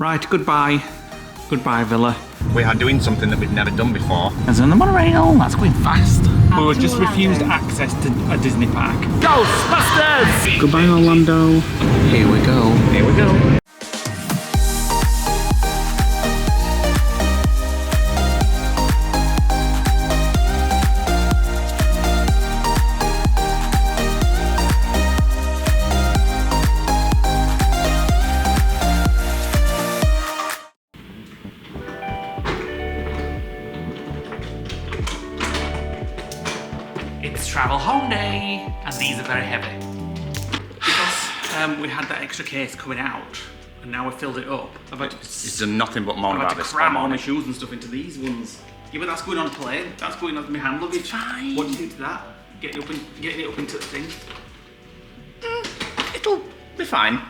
Right, goodbye. Goodbye, Villa. We are doing something that we've never done before. As on the monorail, that's going fast. We were just refused access to a Disney park. Ghostbusters! Goodbye, Orlando. Here we go. Here we go. It's travel home day, and these are very heavy. Because we had that extra case coming out, and now we've filled it up. It's done nothing but moan about this. Cram all my shoes and stuff into these ones. Yeah, but that's going on a plane. That's going on my hand luggage. Fine. What do you think to that? Getting it up into the thing. It'll be fine.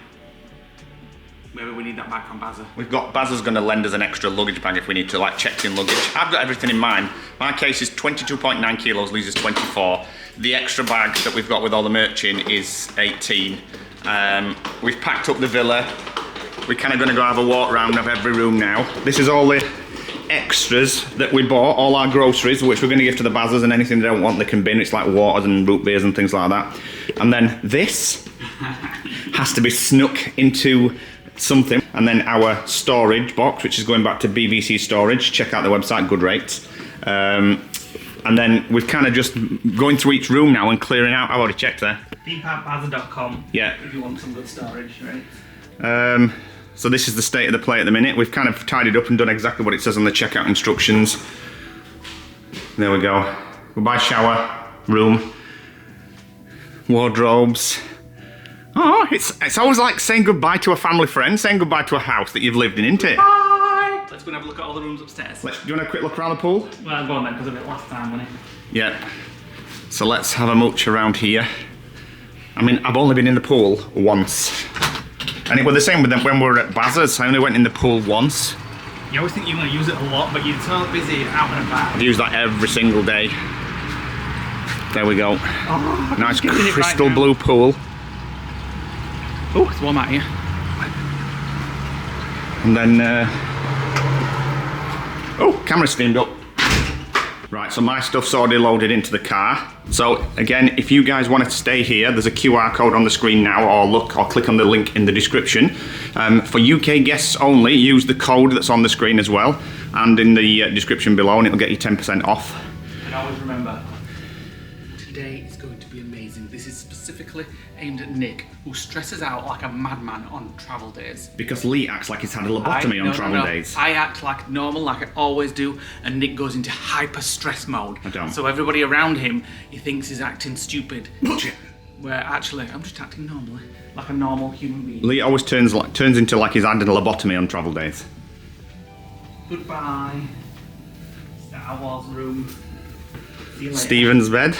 Maybe we need that back from Bazza. We've got Bazza's going to lend us an extra luggage bag if we need to, like, check in luggage. I've got everything in mind. My case is 22.9 kilos, Lisa's 24. The extra bag that we've got with all the merch in is 18. We've packed up the villa. We're kind of going to go have a walk around of every room now. This is all the extras that we bought, all our groceries, which we're going to give to the Bazzas, and anything they don't want they can bin. It's like waters and root beers and things like that. And then this has to be snuck into something, and then our storage box, which is going back to BBC Storage. Check out the website, good rates. And then we've kind of just going through each room now and clearing out. I've already checked there. Deepountbazza.com. Yeah. If you want some good storage, right? So this is the state of the play at the minute. We've kind of tidied up and done exactly what it says on the checkout instructions. There we go. Goodbye shower, room, wardrobes. Oh, it's always like saying goodbye to a family friend, saying goodbye to a house that you've lived in, isn't it? Bye! Let's go and have a look at all the rooms upstairs. Do you want a quick look around the pool? Well, go on then, because of it last time, wasn't it? Yeah. So let's have a mooch around here. I mean, I've only been in the pool once. And it was the same with them when we were at Bazza's. I only went in the pool once. You always think you're going to use it a lot, but you're so busy out and about. I've used that every single day. There we go. Oh, nice crystal blue pool. Oh, it's warm out here. And then, oh, camera steamed up. Right, so my stuff's already loaded into the car. So again, if you guys want to stay here, there's a QR code on the screen now, or click on the link in the description. For UK guests only, use the code that's on the screen as well, and in the description below, and it'll get you 10% off. And always remember, today is going to be amazing. This is specifically aimed at Nick, who stresses out like a madman on travel days. Because Lee acts like he's had a lobotomy on travel days. I act like normal, like I always do, and Nick goes into hyper stress mode. I don't. So everybody around him, he thinks he's acting stupid. Where actually, I'm just acting normally, like a normal human being. Lee always turns into like he's had a lobotomy on travel days. Goodbye. Star Wars room. See you later. Steven's bed.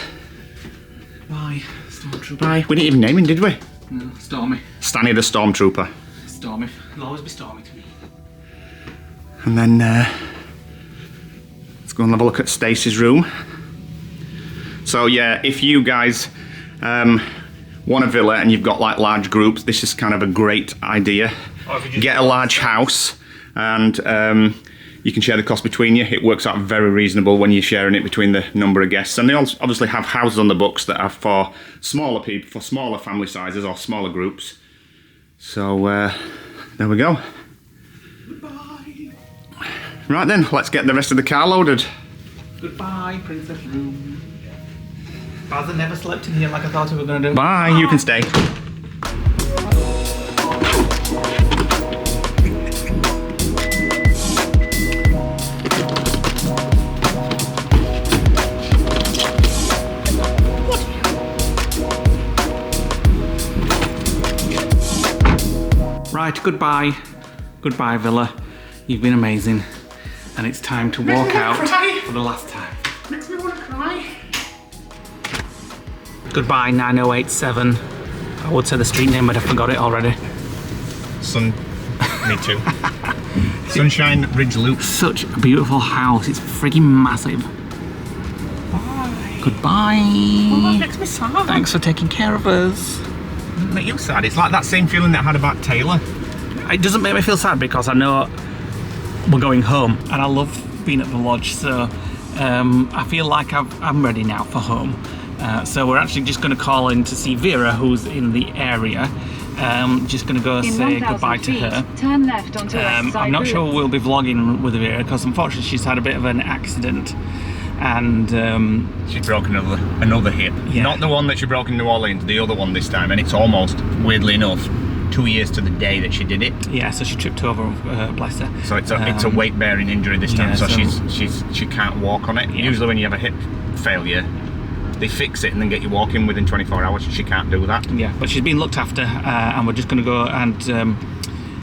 Bye, Stormtrooper. Bye. We didn't even name him, did we? No, Stormy. Stanley the Stormtrooper. Stormy. It'll always be Stormy to me. And then let's go and have a look at Stacey's room. So yeah, if you guys want a villa and you've got like large groups, this is kind of a great idea. Get a large house, and you can share the cost between you. It works out very reasonable when you're sharing it between the number of guests. And they also obviously have houses on the books that are for smaller people, for smaller family sizes or smaller groups. So there we go. Goodbye. Right then, let's get the rest of the car loaded. Goodbye, Princess Room. Bazza never slept in here like I thought we were going to do. Bye, you can stay. Right, goodbye. Goodbye, Villa. You've been amazing. And it's time to walk out for the last time. Makes me want to cry. Goodbye, 9087. I would say the street name, but I forgot it already. Me too. Sunshine Ridge Loop. Such a beautiful house. It's frigging massive. Bye. Goodbye. Oh, that makes me sad. Thanks for taking care of us. Make you sad. It's like that same feeling that I had about Taylor. it doesn't make me feel sad because I know we're going home, and I love being at the lodge. So I feel like I'm ready now for home. So we're actually just going to call in to see Vera, who's in the area. Just going to go say goodbye to her. Turn left onto West Side I'm not sure Route. we'll be vlogging with Vera because unfortunately she's had a bit of an accident, and she's broken another hip. Yeah. Not the one that she broke in New Orleans, the other one this time, and it's almost, weirdly enough, 2 years to the day that she did it. yeah, so she tripped over, bless her. So it's a weight bearing injury this time. yeah, so so she can't walk on it. Yeah. Usually when you have a hip failure, they fix it and then get you walking within 24 hours. She can't do that. Yeah, but she's been looked after, and we're just going to go and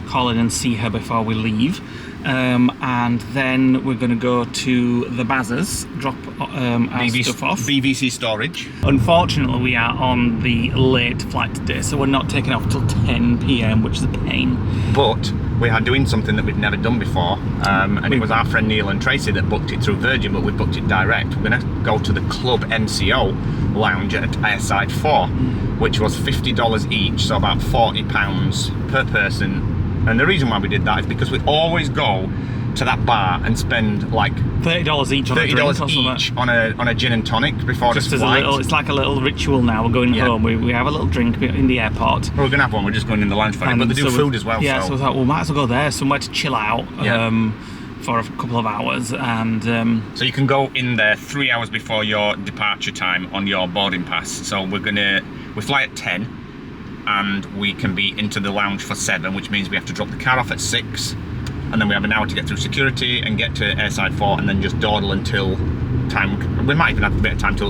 call in and see her before we leave. And then we're going to go to the Bazzers, drop our stuff off. BVC storage. Unfortunately, we are on the late flight today, so we're not taking off till 10 p.m, which is a pain. But we are doing something that we've never done before, and it was our friend Neil and Tracy that booked it through Virgin, but we booked it direct. We're going to go to the Club MCO lounge at Airside 4, which was $50 each, so about £40 per person. And the reason why we did that is because we always go to that bar and spend like $30 each on a drink or something. each on a gin and tonic before Just the as flight. it's like a little ritual now. We're going home. We have a little drink in the airport. Well, we're gonna have one. We're just going in the lounge for it, but they do food as well. Yeah, so we thought, well, might as well go there somewhere to chill out. Yeah. For a couple of hours, and so you can go in there 3 hours before your departure time on your boarding pass. So we fly at 10. And we can be into the lounge for 7, which means we have to drop the car off at 6, and then we have an hour to get through security and get to Airside 4, and then just dawdle until time. We might even have a bit of time to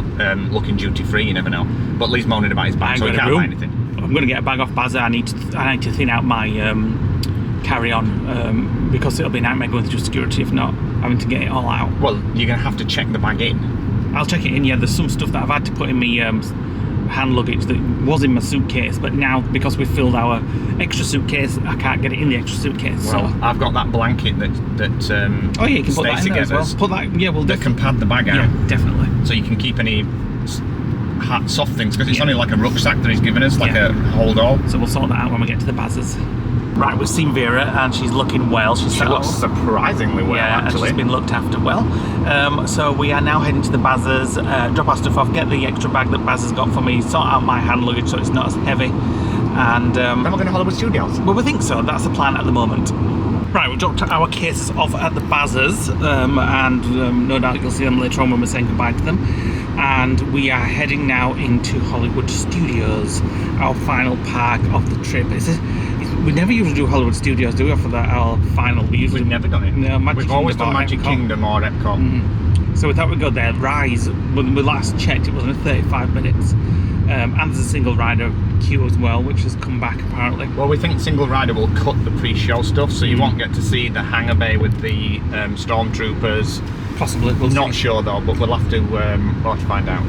look in duty free. You never know. But Lee's moaning about his bag, so he can't buy anything. I'm going to get a bag off Bazza. I need to thin out my carry-on because it'll be a nightmare going through security if not having to get it all out. Well, you're going to have to check the bag in. I'll check it in. Yeah, there's some stuff that I've had to put in my hand luggage that was in my suitcase, but now because we filled our extra suitcase, I can't get it in the extra suitcase. Well, so I've got that blanket that oh yeah, you can put that in there as well. Put that, yeah, well, that can pad the bag out. Yeah, definitely. So you can keep any hard, soft things, because it's only like a rucksack that he's given us, like a hold all. So we'll sort that out when we get to the Bazzers. Right, we've seen Vera and she's looking well. She looks surprisingly well, actually. She's been looked after well. So we are now heading to the Bazzers, drop our stuff off, get the extra bag that Bazzers got for me, sort out my hand luggage so it's not as heavy. And then we're going to Hollywood Studios. Well, we think so. That's the plan at the moment. Right, we dropped our cases off at the Bazzers, and no doubt you'll see them later on when we're saying goodbye to them. And we are heading now into Hollywood Studios, our final park of the trip. We never usually do Hollywood Studios, do we? For our final. We've never done it. No, We've always done Magic Kingdom or Epcot. Mm-hmm. So we thought we'd go there. Rise, when we last checked, it was only 35 minutes. And there's a single rider queue as well, which has come back apparently. Well, we think single rider will cut the pre-show stuff, so you won't get to see the hangar bay with the stormtroopers. Possibly, we'll Not see. sure though, but we'll have to find out.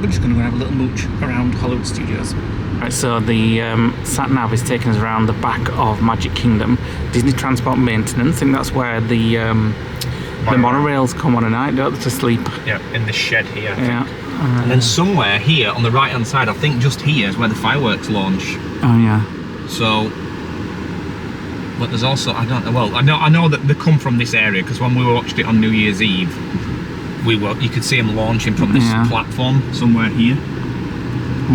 We're just going to go have a little mooch around Hollywood Studios. Right, so the sat nav is taking us around the back of Magic Kingdom, Disney Transport Maintenance. I think that's where the monorails come on a night, don't they, to sleep? Yeah, in the shed here. I think. Yeah. And then somewhere here on the right hand side, I think just here is where the fireworks launch. Oh yeah. So, but there's also I know that they come from this area because when we watched it on New Year's Eve, you could see them launching from this platform somewhere here.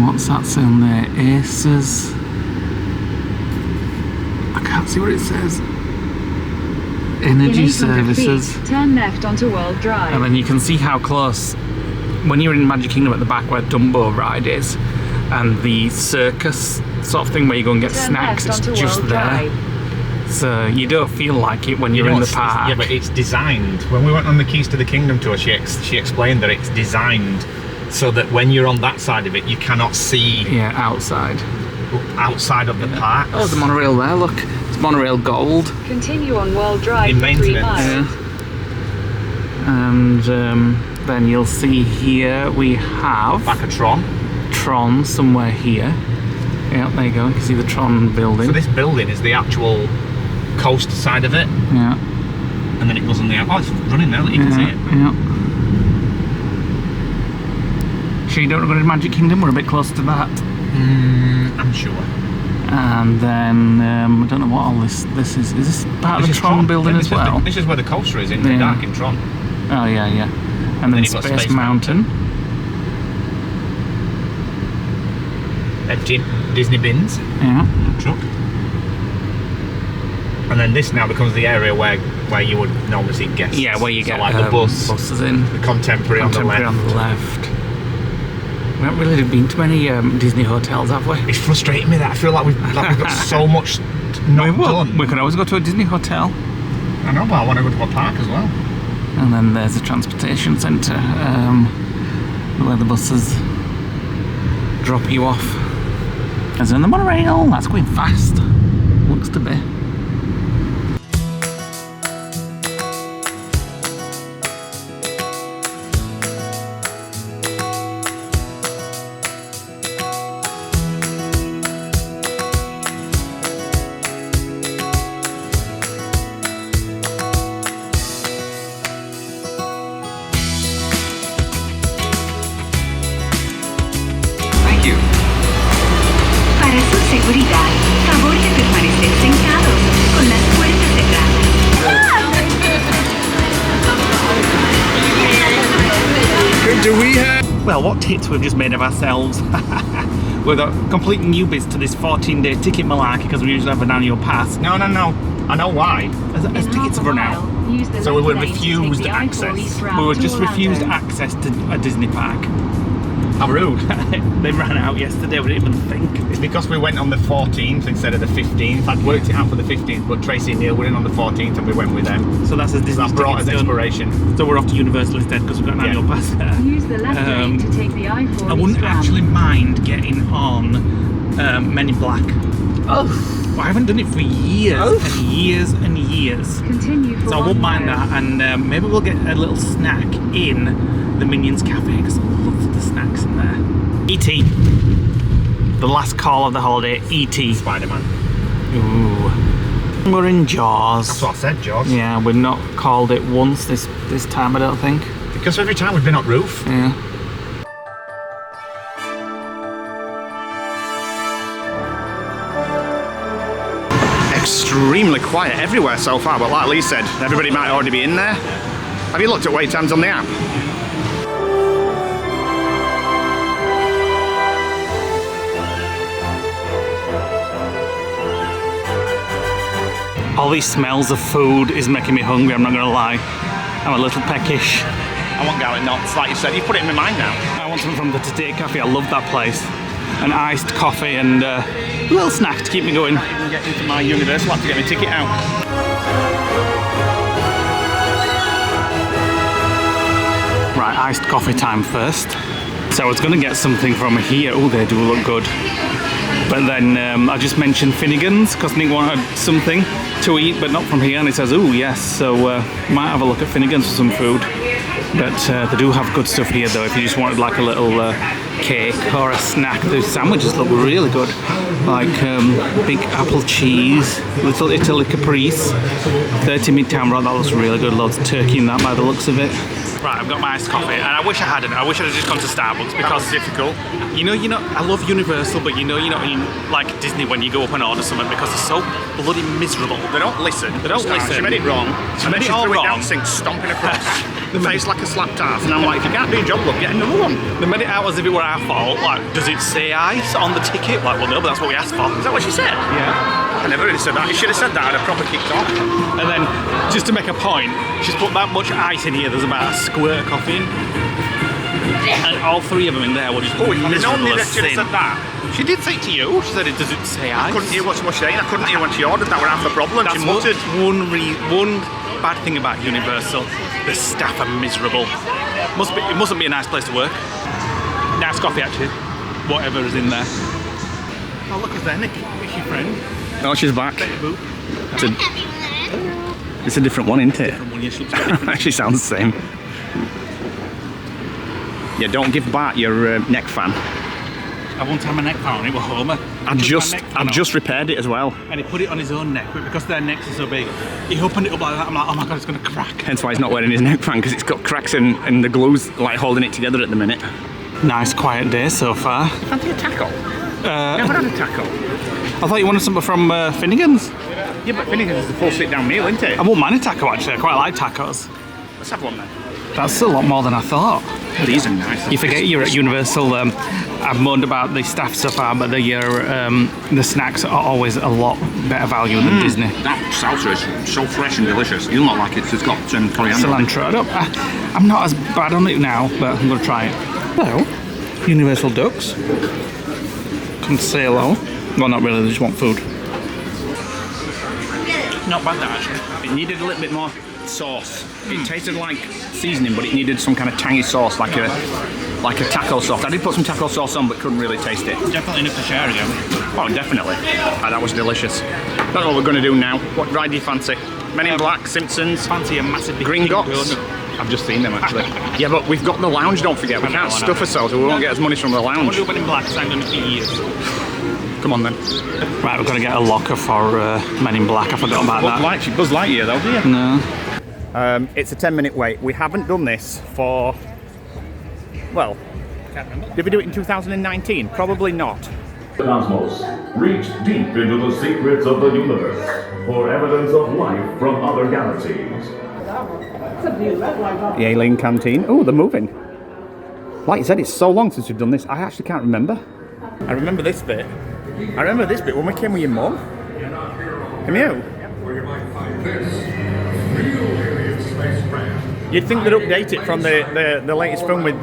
What's that saying there? Aces. I can't see what it says. Energy In 800 Services. feet, turn left onto World Drive. And then you can see how close, when you're in Magic Kingdom at the back where Dumbo ride is, and the circus sort of thing where you go and get turn snacks, it's left onto just World there. Drive. So you don't feel like it when you're in the park. Yeah, but it's designed. When we went on the Keys to the Kingdom tour, she explained that it's designed so that when you're on that side of it, you cannot see outside of the park. Oh, the monorail there, look. It's monorail gold. Continue on World Drive In for 3 maintenance. miles. And then you'll see here we have Back of Tron. Tron somewhere here. Yeah, there you go. You can see the Tron building. So this building is the actual coast side of it. Yeah. And then it goes on the out. Oh, it's running now that you can see it. Yeah. Sure you don't want to go to Magic Kingdom? We're a bit close to that. I'm sure. And then I don't know what all this is. Is this part of the Tron building as well? This is where the coaster is in the dark in Tron. Oh yeah, yeah. And then you've got Space Mountain. Empty Disney bins. Yeah. Truck. And then this now becomes the area where you would normally see guests. Yeah, where you get like the buses in. The Contemporary on the left. We haven't really been to many Disney hotels, have we? It's frustrating me that I feel like we've got so much not done. We could always go to a Disney hotel. I know, but I want to go to a park as well. And then there's a transportation centre where the buses drop you off. There's on the monorail. That's going fast. Looks to be. Para su seguridad, favor de permanecer sentados con las puertas cerradas. Do we have... Well, what tits we've just made of ourselves. We've got complete newbies to this 14-day ticket malarkey because we usually have an annual pass. No. I know why. As tickets have run out. So we were refused access. We were just refused access to a Disney park. How rude. They ran out yesterday, we didn't even think. It's because we went on the 14th instead of the 15th. I'd worked it out for the 15th, but Tracy and Neil were in on the 14th and we went with them. So that's as Disney That brought us inspiration. So we're off to Universal instead because we've got an annual pass there. Use the left lane to take the I-4 I wouldn't East ramp. actually mind getting on Men in Black. Oh. I haven't done it for years and years and years. Continue for So I 1 won't mind mile. that, and maybe we'll get a little snack in the Minions Cafe because I love the snacks in there. E.T. The last call of the holiday, E.T. Spider-Man. Ooh. We're in Jaws. That's what I said, Jaws. Yeah, we've not called it once this time, I don't think. Because every time we've been up roof. Yeah. Extremely quiet everywhere so far, but like Lee said, everybody might already be in there. Have you looked at wait times on the app? All these smells of food is making me hungry, I'm not going to lie. I'm a little peckish. I want Garlic Knots, like you said, you put it in my mind now. I want something from the Today Cafe, I love that place. An iced coffee and a little snack to keep me going. I can get into my Universal app to get my ticket out. Right, iced coffee time first. So I was going to get something from here. Oh, they do look good. But then I just mentioned Finnegan's because Nick wanted something to eat, but not from here. And he says, oh, yes. So might have a look at Finnegan's for some food. But they do have good stuff here, though. If you just wanted like a little cake or a snack, the sandwiches look really good. Like big apple cheese, little Italy caprese, 30 Midtown Road. That looks really good. Loads of turkey in that by the looks of it. Right, I've got my iced coffee, and I wish I hadn't. I wish I'd have just gone to Starbucks because It's difficult. you know, I love Universal, but you're not in like Disney when you go up and order something because they're so bloody miserable. They don't listen. They don't listen. She made it wrong. She made it all threw wrong. Down sink, stomping across. The face like a slapped ass. And I'm like, if you can't do your job, look, get another one. They made it out as if it were our fault. Like, does it say ice on the ticket? Like, well, no, but that's what we asked for. Is that what she said? Yeah. I never really said that. You should have said that. I'd have proper kicked off. And then, just to make a point, she's put that much ice in here. There's about a squirt of coffee in. And all three of them in there were just miserable as Should have sin. said that. She did say it to you. She said, does it say ice? I couldn't hear what she was saying. I couldn't hear when she ordered. That were half the problem. That's She muttered. one bad thing about Universal. The staff are miserable. It mustn't be a nice place to work. Nice coffee, actually. Whatever is in there. Oh, look, is there Nick? It's your friend. Oh, she's back. Boop. It's a different one, isn't it? From one, yeah, she looks quite different. Actually sounds the same. Yeah, don't give Bart your neck fan. I won't have my neck fan on it, we're Homer. I've just repaired it as well. And he put it on his own neck, but because their necks are so big, he opened it up like that. I'm like, oh my god, it's going to crack. Hence why he's not wearing his neck fan, because it's got cracks and the glue's like holding it together at the minute. Nice quiet day so far. Fancy a taco? Never had a taco. I thought you wanted something from Finnegan's. Yeah, but Finnegan's is a full sit-down meal, isn't it? I won't mind a taco actually. I quite like tacos. Let's have one then. That's a lot more than I thought. These are nice. You forget you're at Universal. I've moaned about the staff so far, but the snacks are always a lot better value than Disney. That salsa is so fresh and delicious. You'll not like it because it's got coriander. Cilantro. I'm not as bad on it now, but I'm going to try it. Well, Universal Ducks. Conselo. Well, not really, they just want food. Not bad that actually. It needed a little bit more sauce. It tasted like seasoning, but it needed some kind of tangy sauce, like a taco sauce. I did put some taco sauce on, but couldn't really taste it. Definitely enough to share again. Oh, definitely. Oh, that was delicious. That's what we're going to do now. What ride do you fancy? Men in Black, Simpsons, Fancy a massive big Gringotts. I've just seen them actually. Yeah, but we've got the lounge, don't forget. We can't stuff ourselves, we won't get as money from the I want lounge. to do Men in Black, because I'm going to be years. Come on then. Right, we're going to get a locker for Men in Black. I forgot about that. Buzz Lightyear though, do you? No. It's a 10-minute wait. We haven't done this for, well, Can't remember. did we do it in 2019? Probably not. Cosmos, reach deep into the secrets of the universe for evidence of life from other galaxies. The Alien Canteen. Oh, they're moving. Like you said, it's so long since we've done this, I actually can't remember. I remember this bit. I remember this bit when we came with your mum. Come you? You'd think they'd update it from the latest film with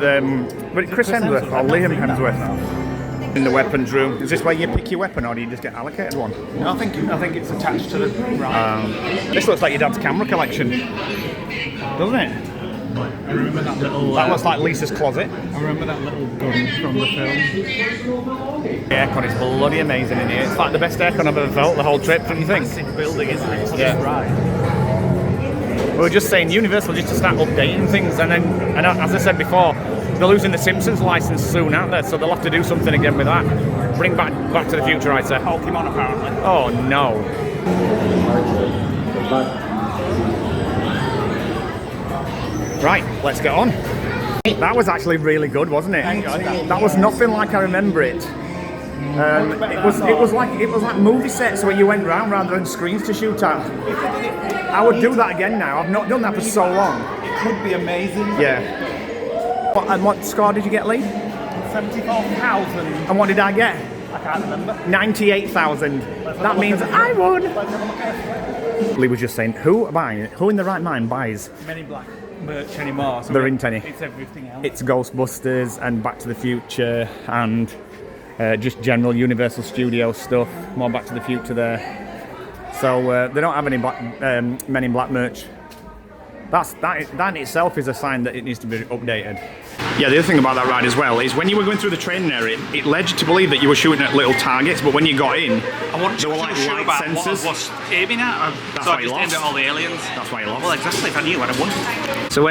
Chris Hemsworth or Liam Hemsworth in the weapons room. Is this where you pick your weapon, or do you just get allocated one? No, I think it's attached to the right. This looks like your dad's camera collection, doesn't it? I remember that little. That looks like Lisa's closet. I remember that little gun from the film. The aircon is bloody amazing in here. It's like the best aircon I've ever felt the whole trip, don't you think? Massive building, isn't it? So Yeah. it's right. We were just saying Universal just to start updating things, and as I said before, they're losing the Simpsons license soon, aren't they? So they'll have to do something again with that. Bring back to the Future, I'd say. Pokemon apparently. Oh no. Right, let's get on. That was actually really good, wasn't it? That was nothing like I remember it. It was like movie sets where you went round rather than screens to shoot at. I would do that again now. I've not done that for so long. It could be amazing. Yeah. And what score did you get, Lee? 74,000. And what did I get? I can't remember. 98,000. That means I won. Lee was just saying, who in the right mind buys? Men in Black merch anymore. So There isn't any. It's everything else. It's Ghostbusters and Back to the Future and just general Universal Studios stuff. More Back to the Future there. So they don't have any Men in Black merch. That in itself is a sign that it needs to be updated. Yeah, the other thing about that ride as well is when you were going through the training area, it led you to believe that you were shooting at little targets, but when you got in, I wanted to there were like shoot light about sensors. what I was aiming at. That's So why I you just aimed lost. at all the aliens. That's why you lost. Well, exactly. If I knew, I'd have won. So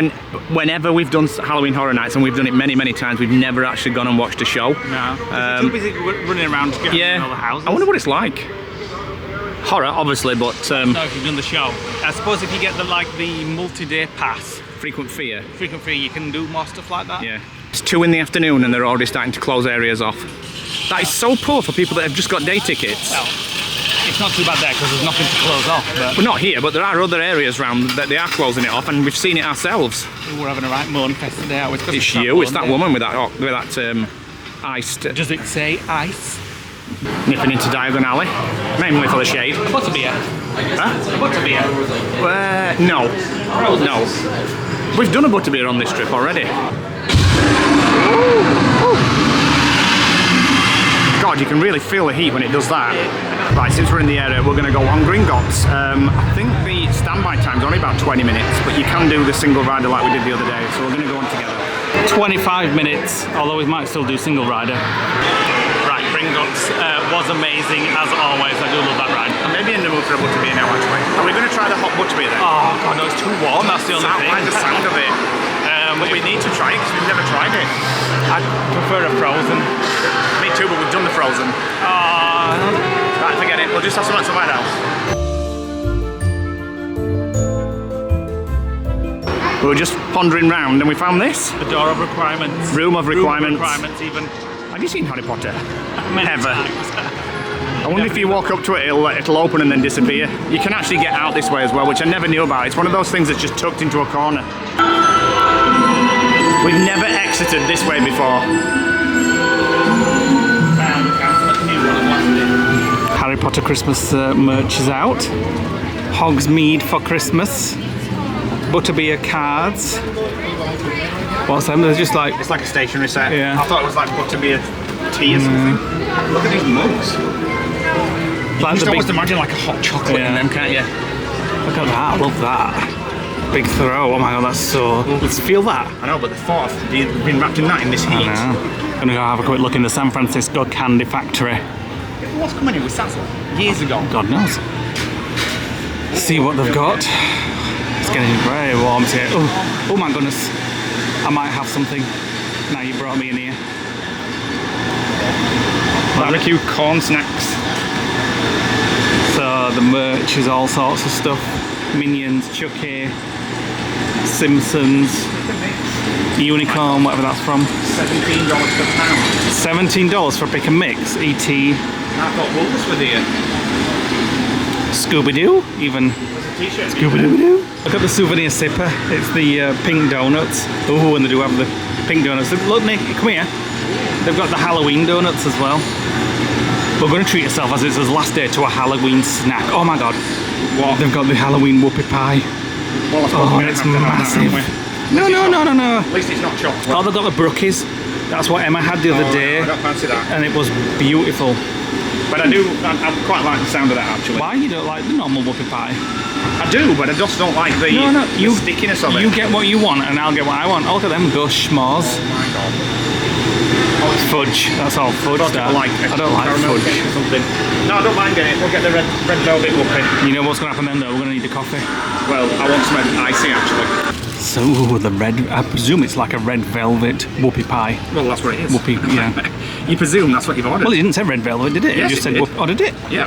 whenever we've done Halloween Horror Nights, and we've done it many times, we've never actually gone and watched a show. No. Too busy running around getting Yeah, all the houses. I wonder what it's like. Horror, obviously, but No, if you've done the show. I suppose if you get the multi-day pass, frequent fear. frequent free, you can do more stuff like that. Yeah. It's 2 in the afternoon and they're already starting to close areas off. That is so poor for people that have just got day tickets. Well, it's not too bad there because there's nothing to close off. But Well, not here, but there are other areas around that they are closing it off, and we've seen it ourselves. we're having a right moan fest today. It's you, it's that woman with that iced Does it say ice? nipping into Diagon Alley, mainly for the shade. Butterbeer. Huh? Butterbeer. No. No. We've done a butterbeer on this trip already. God, you can really feel the heat when it does that. Right, since we're in the area, we're going to go on Gringotts. I think the standby time's only about 20 minutes, but you can do the single rider like we did the other day, so we're going to go on together. 25 minutes, although we might still do single rider. Right, Gringotts was amazing as always. I do love that ride. I'm maybe in the mood for a butterbeer now, actually. Are we going to try the hot butterbeer then? Oh god, no, it's too warm. That's the only I thing. like the sound of it. But we need to try it because we've never tried it. I prefer a frozen. Me too, but we've done the frozen. Right, forget it. We'll just have something somewhere else. We were just pondering round and we found this. The door of requirements. Room of requirements. Room of requirements even. Have you seen Harry Potter? Many Ever. times. I wonder if you walk up to it, it'll open and then disappear. You can actually get out this way as well, which I never knew about. It's one of those things that's just tucked into a corner. We've never exited this way before. Harry Potter Christmas merch is out. Hogsmeade for Christmas. Butterbeer cards. What's them? They're just like... It's like a stationery set. Yeah. I thought it was like butterbeer tea or something. Look at these mugs. You Like can just the almost big- imagine like a hot chocolate in them, can't you? Look at that, I love that. Big throw, oh my god, that's so... Let's feel that. I know, but the thought of being wrapped in that in this heat. I know. Gonna go have a quick look in the San Francisco Candy Factory. What's coming in with that years ago? God knows. See what they've got. It's getting very warm here. Oh my goodness. I might have something. Now you brought me in here. Barbecue corn snacks. So the merch is all sorts of stuff. Minions, Chucky, Simpsons, Unicorn, whatever that's from. $17 per pound. $17 for pick and mix. E.T. I thought Woolworths were there. Scooby-Doo, even. T-shirt. Scooby-Doo. Look at the souvenir sipper. It's the pink donuts. Oh, and they do have the pink donuts. Look, Nick, come here. They've got the Halloween donuts as well. We're going to treat yourself as it's his last day to a Halloween snack. Oh my god. What? They've got the Halloween whoopie pie. Well, I suppose Oh, we're gonna it's have to have that, massive. aren't we? No. At least it's not chocolate. Oh, they've got the brookies. That's what Emma had the other day. I don't fancy that. And it was beautiful. But I quite like the sound of that actually. Why you don't like the normal whoopie pie? I do, but I just don't like the, the stickiness of it. You get what you want and I'll get what I want. Oh, look at them gush schmores. Oh my god. Fudge. That's all fudge. That. I don't like caramel fudge. cake or something. No, I don't mind getting it. We'll get the red velvet whoopie. You know what's going to happen then though? We're going to need a coffee. Well, I want some icing actually. So the red, I presume it's like a red velvet whoopie pie. Well, that's what it is. Whoopie, yeah. You presume that's what you've ordered? Well, it didn't say red velvet, did it? Yes, it just it said did. Oh, did it? Yeah.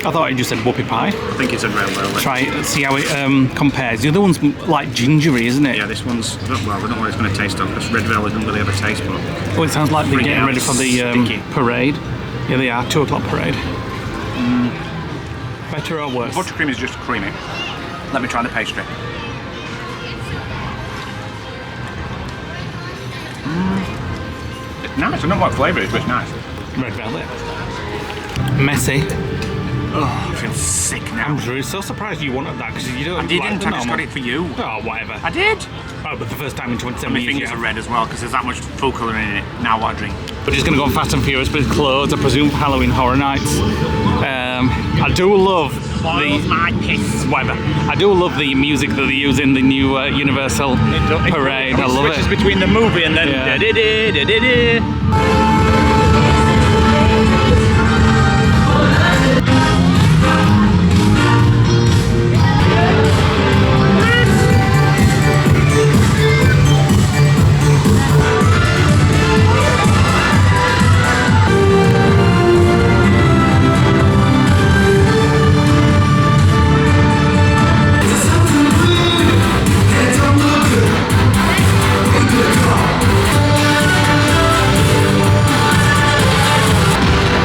I thought it just said whoopie pie. I think it's a red velvet. Try it, see how it compares. The other one's like gingery, isn't it? Yeah, this one's, well, I don't know what it's going to taste of because red velvet doesn't really have a taste, but... Oh, it sounds like they're getting ready for the Sticky. parade. Yeah, they are, 2 o'clock parade. Better or worse? Buttercream is just creamy. Let me try the pastry. It's nice. I don't know what flavour it is, but it's nice. Red velvet. Messy. Oh, I feel sick now. I'm really so surprised you wanted that because you don't. I didn't. Like the I just normal. got it for you. Oh, whatever. I did. Oh, but the first time in 27 My years. fingers yeah. are red as well because there's that much food colouring in it. Now what I drink. We're just going to go on Fast and Furious with clothes, I presume, for Halloween Horror Nights. I do love my piss. whatever. I do love the music that they use in the new Universal Parade. I love switches it. between the movie and then Yeah.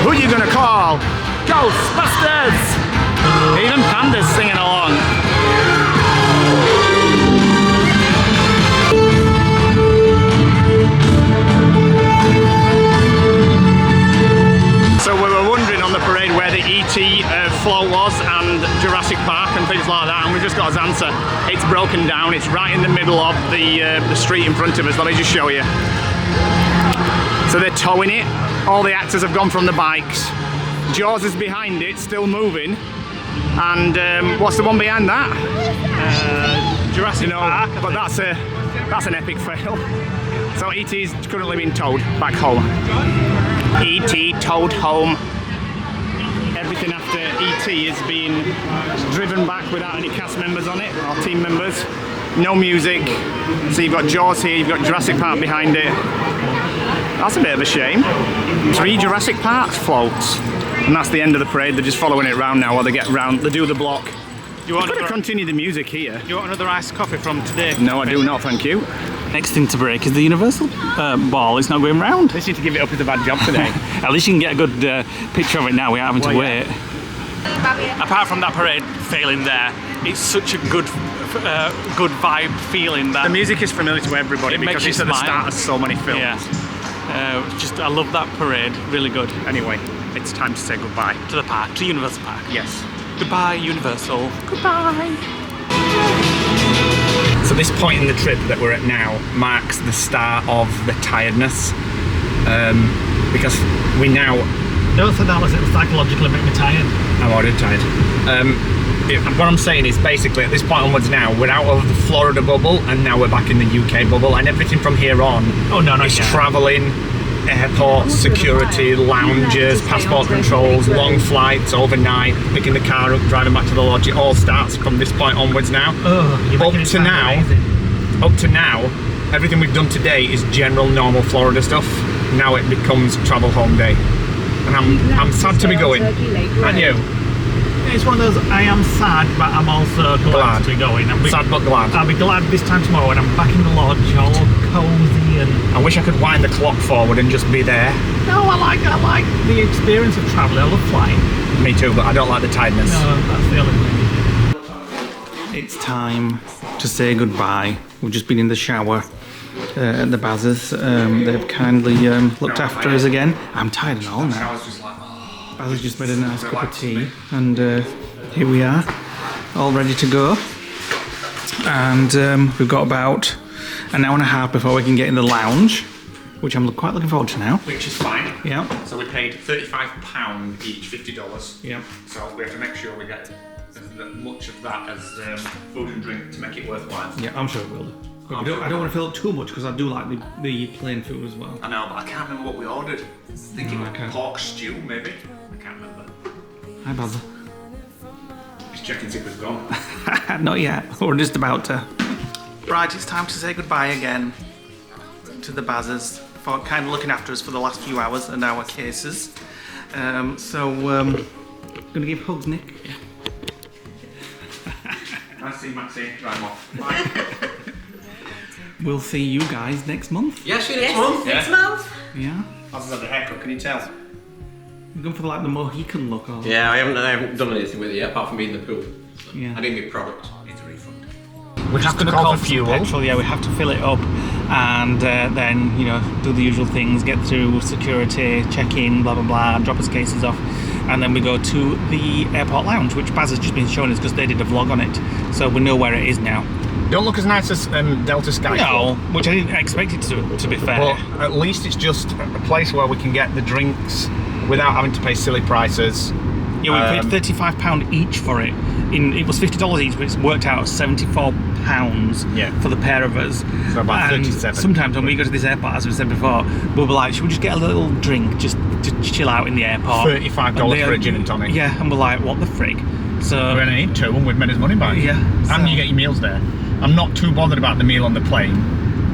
Who you gonna call? Ghostbusters! Even Panda's singing along. So we were wondering on the parade where the E.T. float was and Jurassic Park and things like that, and we just got his answer. It's broken down. It's right in the middle of the street in front of us. Let me just show you. So they're towing it. All the actors have gone from the bikes. Jaws is behind it, still moving. And what's the one behind that? Jurassic Park. But that's an epic fail. So E.T.'s currently being towed back home. E.T. towed home. Everything after E.T. is being driven back without any cast members on it, or team members. No music. So you've got Jaws here, you've got Jurassic Park behind it. That's a bit of a shame. 3 Jurassic Park floats. And that's the end of the parade. They're just following it round now while they get round. They do the block. You want Could have another, continued the music here. you want another iced coffee from today? No, I do not, thank you. Next thing to break is the Universal ball. It's not going round. They seem to give it up as a bad job today. At least you can get a good picture of it now. We're having to Well, wait. Apart from that parade failing there, it's such a good vibe feeling that The music is familiar to everybody It makes because you it's at the smile. start of so many films. I love that parade. Really good. Anyway, it's time to say goodbye. To the park, to Universal Park. Yes. Goodbye, Universal. Goodbye. So this point in the trip that we're at now marks the start of the tiredness. Because we now... Don't say that was it psychologically make me tired. I'm already tired. What I'm saying is basically at this point onwards now, we're out of the Florida bubble and now we're back in the UK bubble, and everything from here on is travelling, airports, security, lounges, passport controls, long flights, overnight, picking the car up, driving back to the lodge. It all starts from this point onwards now. Up to now, everything we've done today is general normal Florida stuff. Now it becomes travel home day. And I'm sad to be going. And you? It's one of those, I am sad, but I'm also glad to be going. Sad but glad. I'll be glad this time tomorrow when I'm back in the lodge, all cosy and... I wish I could wind the clock forward and just be there. No, I like the experience of travelling. I love flying. Me too, but I don't like the tiredness. No, that's the only thing. It's time to say goodbye. We've just been in the shower at the Bazers. They've kindly looked after us again. I'm tired and all now. Bazers just made a nice cup of tea, and here we are, all ready to go. And we've got about an hour and a half before we can get in the lounge, which I'm quite looking forward to now. Which is fine. Yeah. So we paid £35 each, $50. Yeah. So we have to make sure we get as much of that as food and drink to make it worthwhile. Yeah, I'm sure it will do. I don't want to fill up too much because I do like the plain food as well. I know, but I can't remember what we ordered. I think it was okay. pork stew, maybe. I can't remember. Hi, Basil. Just checking to see if we've gone. Not yet. We're just about to. Right, it's time to say goodbye again to the Bazers for kind of looking after us for the last few hours and our cases. Gonna give hugs, Nick. Yeah. Nice to see you, Maxie. Right, I'm off. Bye. We'll see you guys next month. Yeah, see you next month. Next month. Yeah. I was had the haircut, can you tell? You're going for the Mohican look, or? Yeah, I haven't done anything with it yet, apart from being in the pool. Yeah. I need my product. Need a refund. We're just going to call for fuel. Petrol, yeah, we have to fill it up and then, do the usual things, get through security, check in, blah, blah, blah, drop us cases off. And then we go to the airport lounge, which Baz has just been showing us because they did a vlog on it. So we know where it is now. Don't look as nice as Delta Sky. No, which I didn't expect it to be fair. But at least it's just a place where we can get the drinks without having to pay silly prices. Yeah, we paid £35 each for it. It was $50 each, but it's worked out at £74 for the pair of us. So about And 37. sometimes when we go to this airport, as we said before, we'll be like, should we just get a little drink just to chill out in the airport? $35 for a gin and tonic. Yeah, and we're like, what the frig? So We're going to need two and we've made his money back. Yeah, And you get your meals there. I'm not too bothered about the meal on the plane.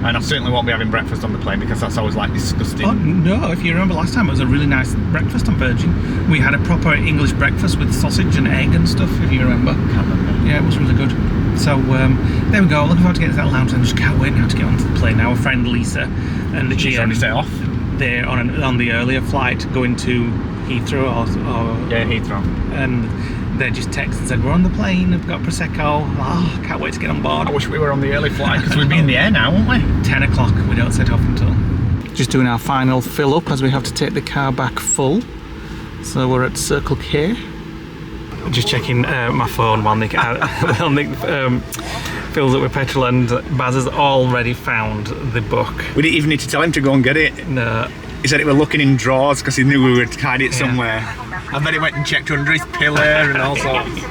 And I certainly won't be having breakfast on the plane because that's always like disgusting. Oh, no, if you remember last time, it was a really nice breakfast on Virgin. We had a proper English breakfast with sausage and egg and stuff, if you remember. Can't remember. Yeah, it was really good. So there we go. Looking forward to getting to that lounge and just can't wait now to get onto the plane. Our friend Lisa and the She's already set off. They're on the earlier flight going to Heathrow or Yeah, Heathrow. and they just texted and said, we're on the plane, I've got Prosecco. Oh, can't wait to get on board. I wish we were on the early flight because we'd be in the air now, wouldn't we? 10 o'clock, we don't set off until. Just doing our final fill up as we have to take the car back full. So we're at Circle K. Just checking my phone while Nick, fills up with petrol, and Baz has already found the book. We didn't even need to tell him to go and get it. No. He said he was looking in drawers because he knew we would hide it somewhere. And then he went and checked under his pillow and all sorts.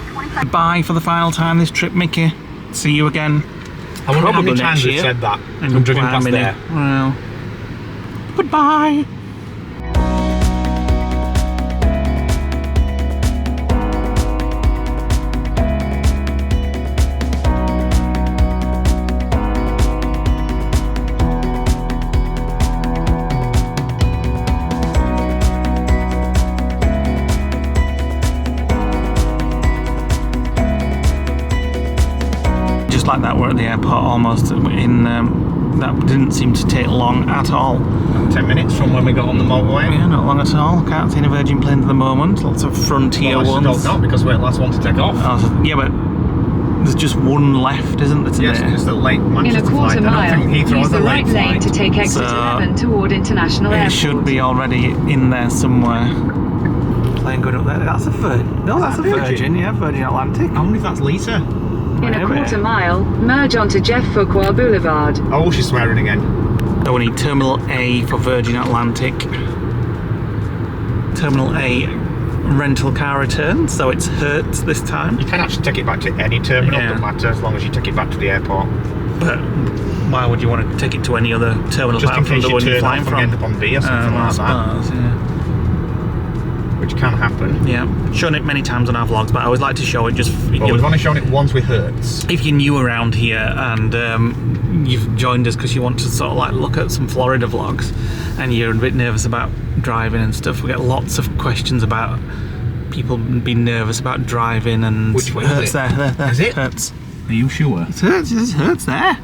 Bye for the final time this trip, Mickey. See you again. I wonder how many Probably times next we've year. said that. And I'm driven how past many? there. Well, goodbye. just like that, we're at the airport almost. That didn't seem to take long at all. 10 minutes from when we got on the motorway. Yeah, not long at all. Can't see any Virgin planes at the moment. Lots of Frontier ones. Not because we're the last one to take off. Yeah, but there's just one left, isn't there, today? Yes, it's the late In Manchester a quarter flight. I don't mile, think Heathrow use is the a right late lane flight. to take exit So, 11 toward International It Airport. should be already in there somewhere. Plane going up there. That's a Virgin. No, that's a Virgin. Yeah, Virgin Atlantic. I wonder if that's Lisa. In a Maybe. quarter mile, merge onto Jeff Fuqua Boulevard. Oh, she's swearing again. So we need Terminal A for Virgin Atlantic. Terminal A rental car return, so it's Hertz this time. You can actually take it back to any terminal, Yeah. doesn't matter, as long as you take it back to the airport. But why would you want to take it to any other terminal Just in apart from case the you one you're turn flying off and from? end up on B or something I like that, suppose, yeah. which can happen. Yeah, shown it many times on our vlogs, but I always like to show it just. Well, we've only shown it once with Hertz. If you're new around here and you've joined us because you want to sort of like look at some Florida vlogs and you're a bit nervous about driving and stuff, we get lots of questions about people being nervous about driving and Which way is Hertz it? there. Is it? Hertz. Are you sure? It's Hertz, there's Hertz there.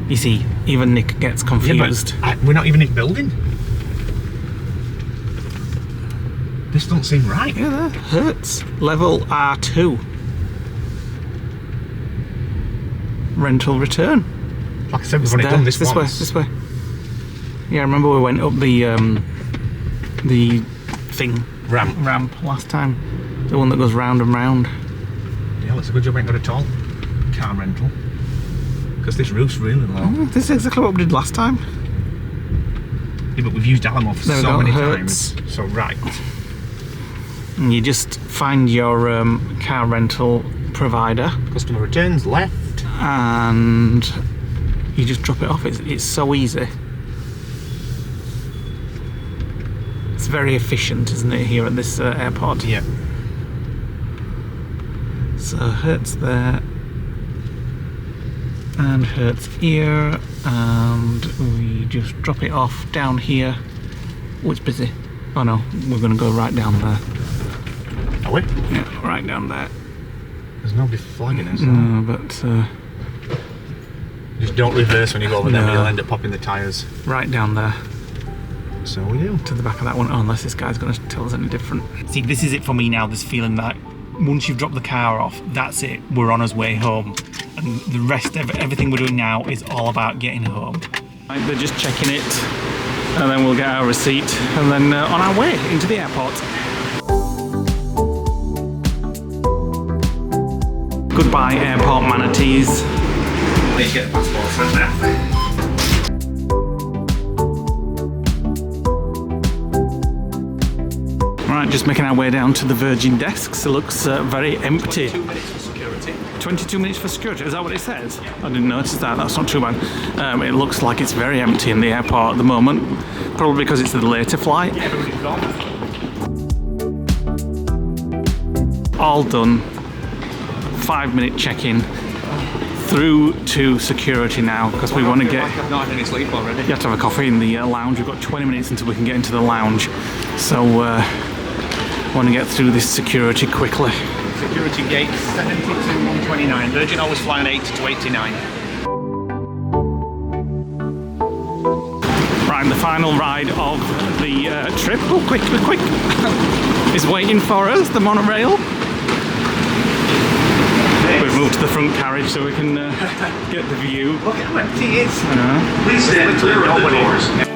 You see, even Nick gets confused. Yeah, but we're not even in building. This doesn't seem right. Yeah, there. Hertz. Level R2. Rental return. Like I said, we've It's only there. done this way, once. this way. Yeah, I remember we went up the thing ramp last time. The one that goes round and round. Yeah, that's a good job we ain't got at all. Car rental. Because this roof's really low. Oh, this is exactly what we did last time. Yeah, but we've used Alamo for There we so go, many Hertz. times. So right. And you just find your car rental provider Customer returns left. and you just drop it off. It's so easy. It's very efficient, isn't it, here at this airport? Yeah. So Hertz there and Hertz here, and we just drop it off down here. Oh, it's busy. Oh no, we're going to go right down there. Are we? Yeah, right down there. There's nobody flagging us. No, but Just don't reverse when you go over them, No. you'll end up popping the tyres. right down there So we do. to the back of that one. Oh, unless this guy's going to tell us any different. See, this is it for me now. This feeling that once you've dropped the car off, that's it. We're on our way home, and the rest of everything we're doing now is all about getting home. Right, they're just checking it, and then we'll get our receipt, and then on our way into the airport. Goodbye, airport manatees. Please get the passport sent there. Right, just making our way down to the Virgin desks. It looks very empty. 2 minutes for security. 22 minutes for security, is that what it says? I didn't notice that, that's not too bad. It looks like it's very empty in the airport at the moment, probably because it's the later flight. Everybody's gone. All done. 5-minute check-in. Through to security now, because we want to get... I've not had any sleep already. You have to have a coffee in the lounge. We've got 20 minutes until we can get into the lounge. So, want to get through this security quickly. Security gate 70 to 129. Virgin always flying 80 to 89. Right, the final ride of the trip. Oh, quick, is waiting for us, the monorail. We've moved to the front carriage so we can get the view. Look at how empty it is. Please stand clear of the doors.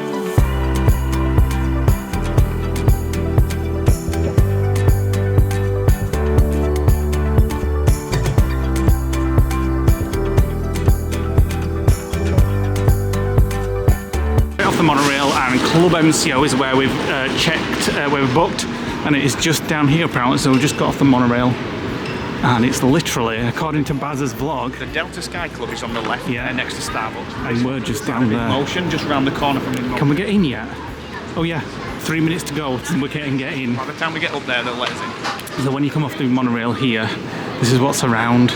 Off the monorail, and Club MCO is where we've checked, where we've booked, and it is just down here apparently. So we just got off the monorail, and it's literally, according to Baz's vlog, The Delta Sky Club is on the left, Yeah. next to Starbucks. and we're just down there. Motion, just round the corner from the Can we get in yet? Oh yeah, 3 minutes to go. We can get in. By the time we get up there, they'll let us in. So when you come off the monorail here, this is what's around.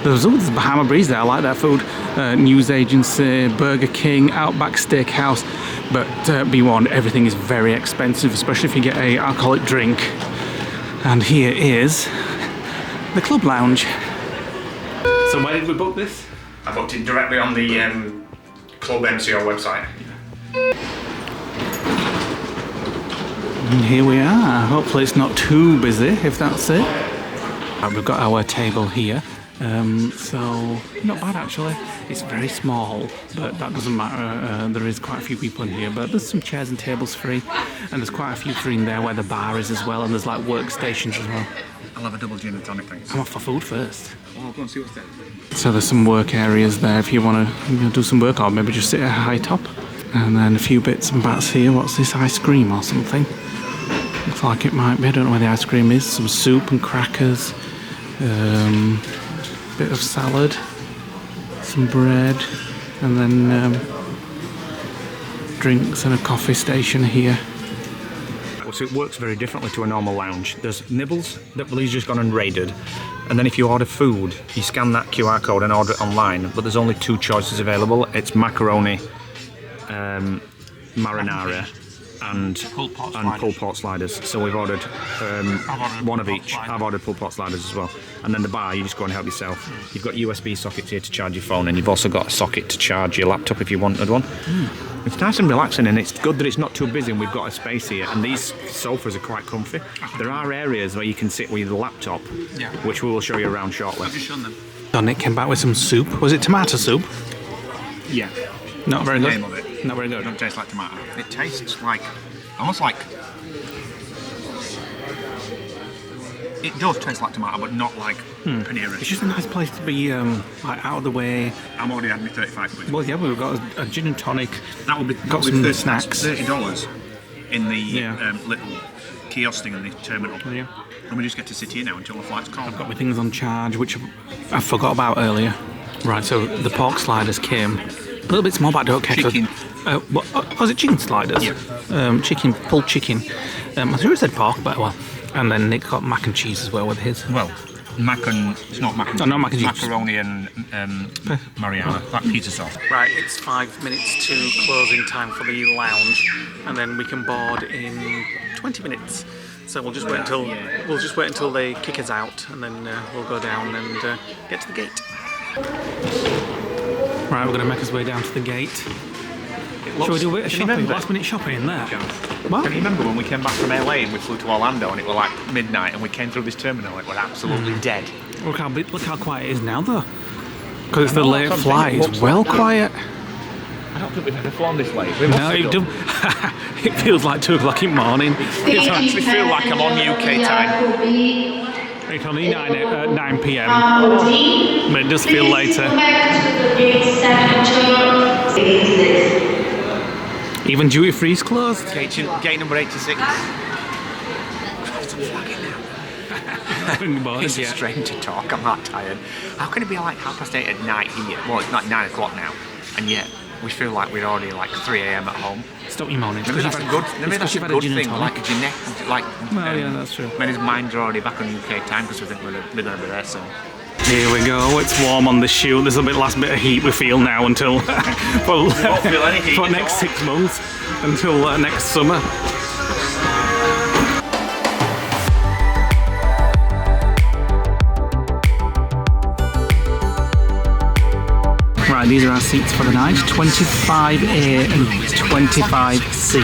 There's Bahama Breeze there, I like their food. News agency, Burger King, Outback Steakhouse. But be warned, everything is very expensive, especially if you get a alcoholic drink. And here is the club lounge. So where did we book this? I booked it directly on the Club MCO website. And here we are. Hopefully it's not too busy, if that's it. Right, we've got our table here. So not bad actually. It's very small, but that doesn't matter. There is quite a few people in here, but there's some chairs and tables free, and there's quite a few free in there where the bar is as well, and there's like workstations as well. I'll have a double gin and tonic, thanks. I'm off for food first. Oh, go and see what's there. So there's some work areas there if you want to do some work, or maybe just sit at a high top. And then a few bits and bats here. What's this, ice cream or something? Looks like it might be. I don't know where the ice cream is. Some soup and crackers. Bit of salad. Some bread. And then drinks and a coffee station here. So it works very differently to a normal lounge. There's nibbles that Billy's just gone and raided, and then if you order food, you scan that QR code and order it online, but there's only two choices available. It's macaroni, marinara, and pulled pork sliders. So we've ordered one of each. I've ordered pulled pork sliders as well. And then the bar, you just go and help yourself. You've got USB sockets here to charge your phone, and you've also got a socket to charge your laptop if you wanted one. It's nice and relaxing, and it's good that it's not too busy, and we've got a space here, and these sofas are quite comfy. There are areas where you can sit with your laptop, which we will show you around shortly. I've just shown them. So Nick came back with some soup. Was it tomato soup? Yeah. Not very good. Name of it. Not very good. It doesn't taste like tomato. It tastes like, almost like, it does taste like tomato, but not like panera. It's just a nice place to be, like out of the way. I'm already had me 35 quid. Well, yeah, we've got a gin and tonic. That will be got some snacks. $30 in the little kiosk thing in the terminal. Yeah. And we just get to sit here now until the flight's called. I've got my things on charge, which I forgot about earlier. Right, so the pork sliders came. A little bit small, but I don't care. Chicken. Was it chicken sliders? Yeah. Chicken, pulled chicken. I sure it said pork, but well. And then Nick got mac and cheese as well with his. Well, it's not mac and cheese. No, not mac and cheese. Macaroni and Mariana, that pizza sauce. Right, it's 5 minutes to closing time for the lounge, and then we can board in 20 minutes. So we'll just wait until they kick us out, and then we'll go down and get to the gate. Right, we're going to make us way down to the gate. Shall we do a bit of shopping? Last minute shopping in there? What? Can you remember when we came back from LA and we flew to Orlando and it was like midnight and we came through this terminal, it was absolutely dead. Look how quiet it is now though. Because it's the late flight, it's well quiet. I don't think we've ever flown this late. No, it feels like 2 o'clock in the morning. It actually feels like I'm on UK time. It's only 9 p.m. But it does feel later. Even duty free's closed. Gate number 86. It's strange to talk, I'm not tired. How can it be like 8:30 at night here? Well, it's not 9 o'clock now, and yet we feel like we're already like 3 a.m. at home. Stop your moaning. Maybe that's a good thing, like a genetic, like... Well, yeah, that's true. Maybe his minds are already back on UK time because we think we're going to be there soon. Here we go, it's warm on the shoot. There's a last bit of heat we feel now until for next 6 months, until next summer. Right, these are our seats for the night, 25A and 25C.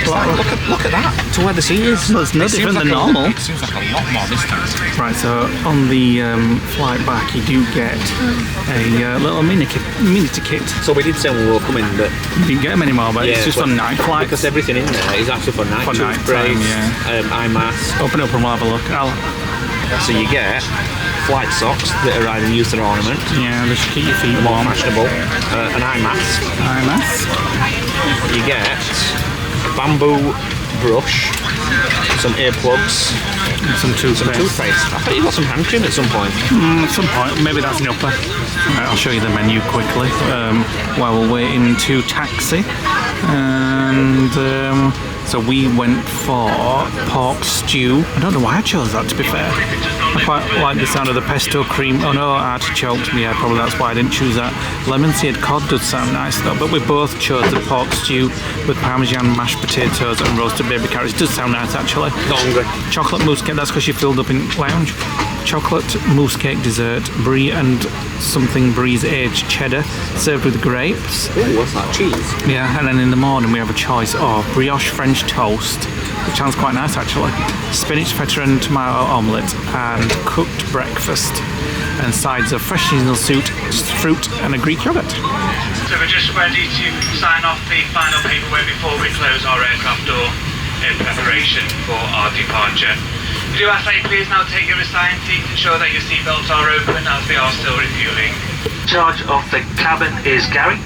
Wow, look at that, to where the seat is. No, it's no different than normal. It seems like a lot more this time. Right, so on the flight back you do get a little mini ticket. So we did say when we were coming that You didn't get them anymore, but it's just for night flights. because everything in there is actually for night. For night sprays, time, eye mask. Open up and we'll have a look. So you get flight socks that are either used or ornament. Yeah, they should keep your feet More warm. fashionable. An eye mask. Eye mask. You get a bamboo brush, some earplugs, And some toothpaste. toothpaste. I thought you got some hand cream at some point. At some point, maybe that's an upper. Right, I'll show you the menu quickly while we're waiting to taxi. And so we went for pork stew. I don't know why I chose that, to be fair. I quite like the sound of the pesto cream. Oh no, artichokes. Yeah, probably that's why I didn't choose that. Lemon seared cod does sound nice though, but we both chose the pork stew with parmesan, mashed potatoes and roasted baby carrots. It does sound nice actually. Not hungry. Chocolate mousse cake, that's because you filled up in lounge. chocolate mousse cake dessert, brie and something brie's aged cheddar, served with grapes. Oh, what's that? Cheese? Yeah, and then in the morning we have a choice of brioche French toast, which sounds quite nice actually, spinach, feta and tomato omelette, and cooked breakfast, and sides of fresh seasonal fruit and a Greek yogurt. So we're just ready to sign off the final paperwork before we close our aircraft door in preparation for our departure. We do ask that you please now take your assigned seat, ensure that your seatbelts are open as we are still refueling. In charge of the cabin is Gary.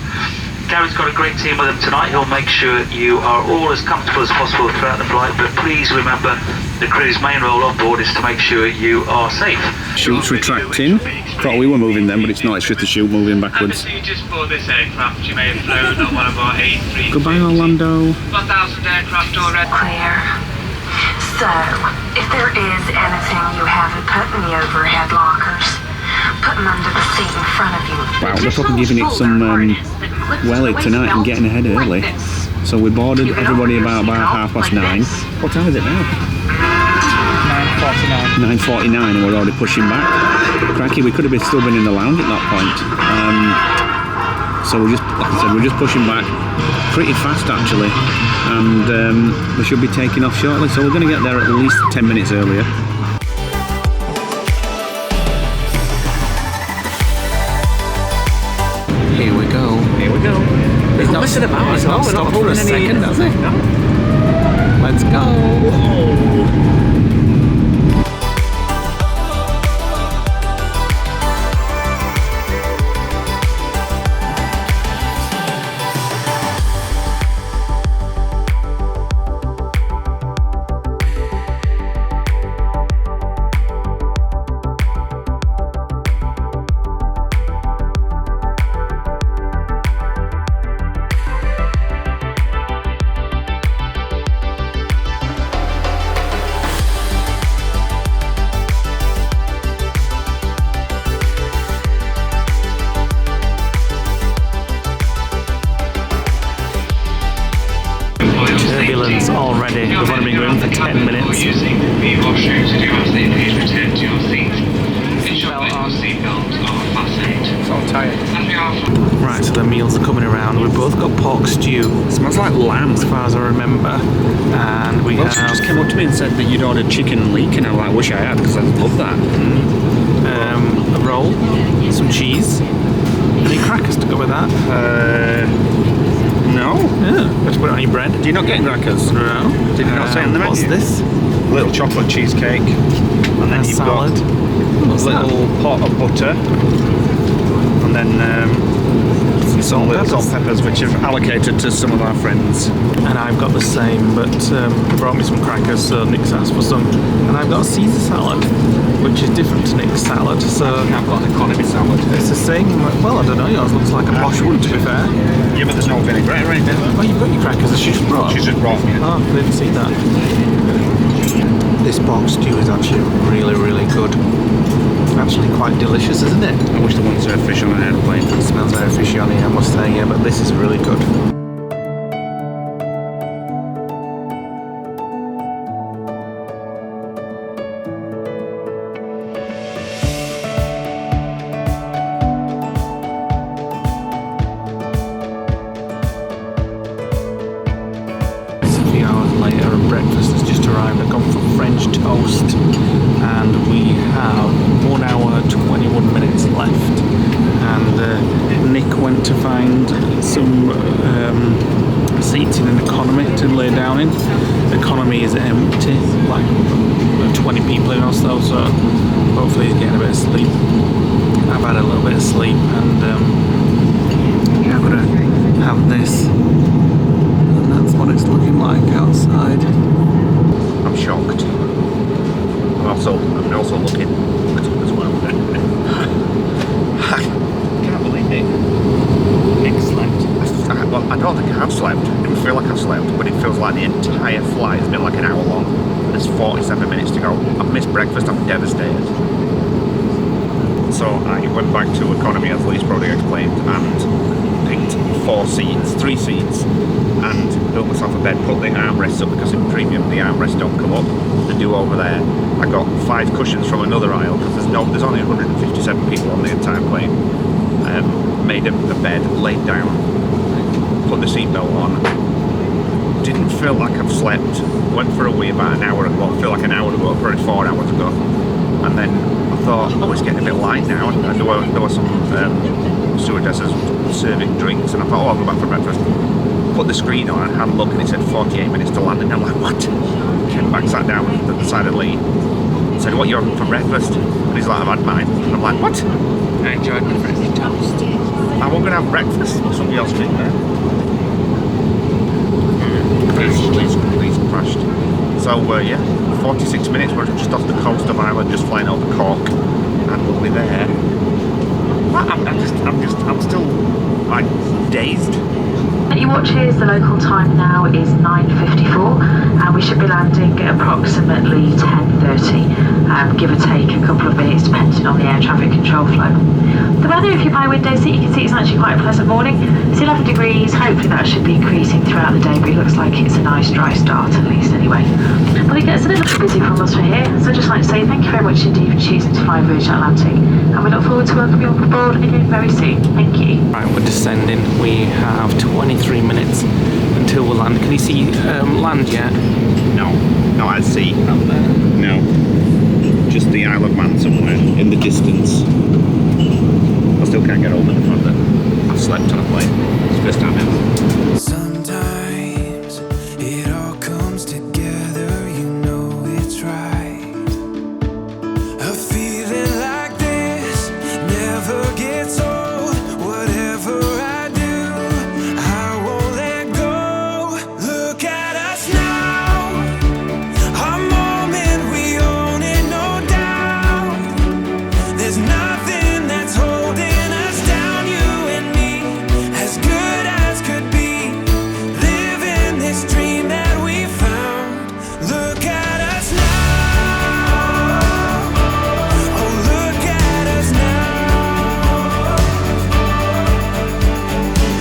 Gary's got a great team with him tonight. He'll make sure you are all as comfortable as possible throughout the flight, but please remember the crew's main role on board is to make sure you are safe. Chute's retracting. Thought we were moving them, but it's not. It's just the chute moving And backwards. procedures for this aircraft. You may have flown on one of our A350. Goodbye, Orlando. 1,000 aircraft already. Clear. So, if there is anything you haven't put in the overhead lockers, put them under the seat in front of you. Wow, they're fucking giving it some welly tonight and getting ahead early. So we boarded everybody about 9:30. What time is it now? 9:49, and we're already pushing back. Cracky, we could have still been in the lounge at that point. So we're just, like I said, we're just pushing back pretty fast actually, and we should be taking off shortly. So we're going to get there at least 10 minutes earlier. Here we go. Here we go. He's not messing about. He's not stopped for a second, has he? No. Let's go. Whoa. Turbulence already. We've only been going for 10 minutes. Using the washroom to do as they please return to your seat. Ensure that your seatbelts are fastened. So tired. As we are Right, so the meals are coming around. We've both got pork stew, Smells like lamb. as far as I remember, and we Well, she have just came up to me and said that you'd ordered chicken leek, and I'm like, wish I had, because I love that. a roll, some cheese, any crackers to go with that. No. Yeah, let's put it on your bread. Do you not get crackers? No. Did you not say on the What's menu? this? Little chocolate cheesecake, and then A you've salad. got What's that? little pot of butter, and then some little salt peppers, which have allocated to some of our friends. And I've got the same, but he brought me some crackers, so Nick's asked for some. And I've got a Caesar salad, which is different to Nick's salad. So I've got an economy salad. it's the same. Well, I don't know. Yours looks like a posh one, to be fair. Yeah, but there's no vinaigrette or anything. Oh, you've got your crackers. Has she just brought? She's just brought me. Oh, I didn't see that. This pork stew is actually really, really good. Actually quite delicious, isn't it? I wish there wasn't served fish on an airplane. It smells very fishy on here, I must say, yeah, but this is really good. A few hours later and breakfast has just arrived. I've gone for French toast and we have 1 hour 21 minutes left, and Nick went to find some seats in an economy to lay down in. Economy is empty, like 20 people in Oslo, so hopefully he's getting a bit of sleep. I've had a little bit of sleep, and yeah, I'm gonna have this, and that's what it's looking like outside. I'm shocked. I'm also looking as well. I can't believe it. Nick slept. Well, I don't think I have slept. It doesn't feel like I've slept, but it feels like the entire flight has been like an hour long. There's 47 minutes to go. I've missed breakfast. I'm devastated. So I went back to economy, as Lee's probably explained, and picked 3 seats, and built myself a bed, put the armrests up, because in premium the armrests don't come up, they do over there, I got 5 cushions from another aisle because there's only 157 people on the entire plane. Made a bed, laid down, put the seatbelt on. Didn't feel like I've slept. Went for a wee about an hour ago. Feel like an hour ago, probably 4 hours ago. And then I thought, oh, it's getting a bit light now. And there were some stewardesses serving drinks, and I thought, oh, I'll go back for breakfast. Put the screen on and had a look, and it said 48 minutes to land. And I'm like, what? Came back, sat down at the side of Lee. Said, what are you having for breakfast? And he's like, I've had mine. And I'm like, what? I enjoyed my French toast. I wasn't going to have breakfast. Somebody else did there. Please crashed. So yeah, 46 minutes. We're just off the coast of Ireland, just flying over Cork, and we'll be there. I'm still like dazed. You watches, the local time now is 9:54 and we should be landing at approximately 10:30, give or take a couple of minutes depending on the air traffic control flow. The weather, if you're by window seat, you can see it's actually quite a pleasant morning. It's 11 degrees, hopefully that should be increasing throughout the day, but it looks like it's a nice dry start at least anyway. But it gets a little bit busy from us for here, so I'd just like to say thank you very much indeed for choosing to fly Virgin Atlantic, and we look forward to welcoming you on board again very soon. Thank you. Right, we're descending. We have 23 minutes until we'll land. Can you see land yet? No, I see. No, just the Isle of Man somewhere in the distance. I still can't get over the fact that I've slept on a plane. It's the first time ever. Sometimes it all comes together, you know it's right. A feeling like this never gets old. Whatever I do, I won't let go. Look at us now, our moment, we own it, no doubt. There's nothing that's holding us down, you and me, as good as could be, living this dream that we found. Look at us now, oh look at us now.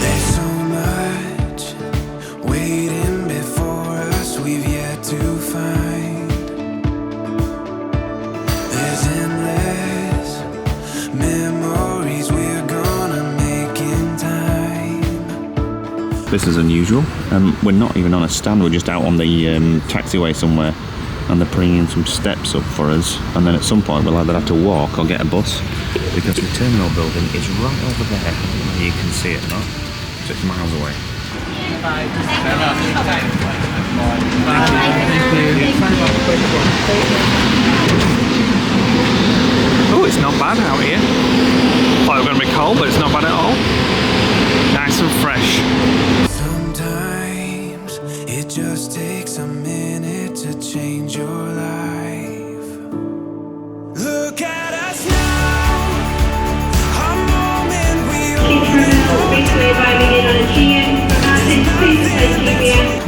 There's so much waiting before us we've yet to find. There's endless memories we're gonna make in time. This is unusual. We're not even on a stand. We're just out on the taxiway somewhere, and they're bringing in some steps up for us. And then at some point we'll either have to walk or get a bus, because the terminal building is right over there. You can see it, not? 6 miles away. Oh, it's not bad out here. Thought it was going to be cold, but it's not bad at all. Nice and fresh. Sometimes it just takes a minute to change your life. Look at us now, our moment, we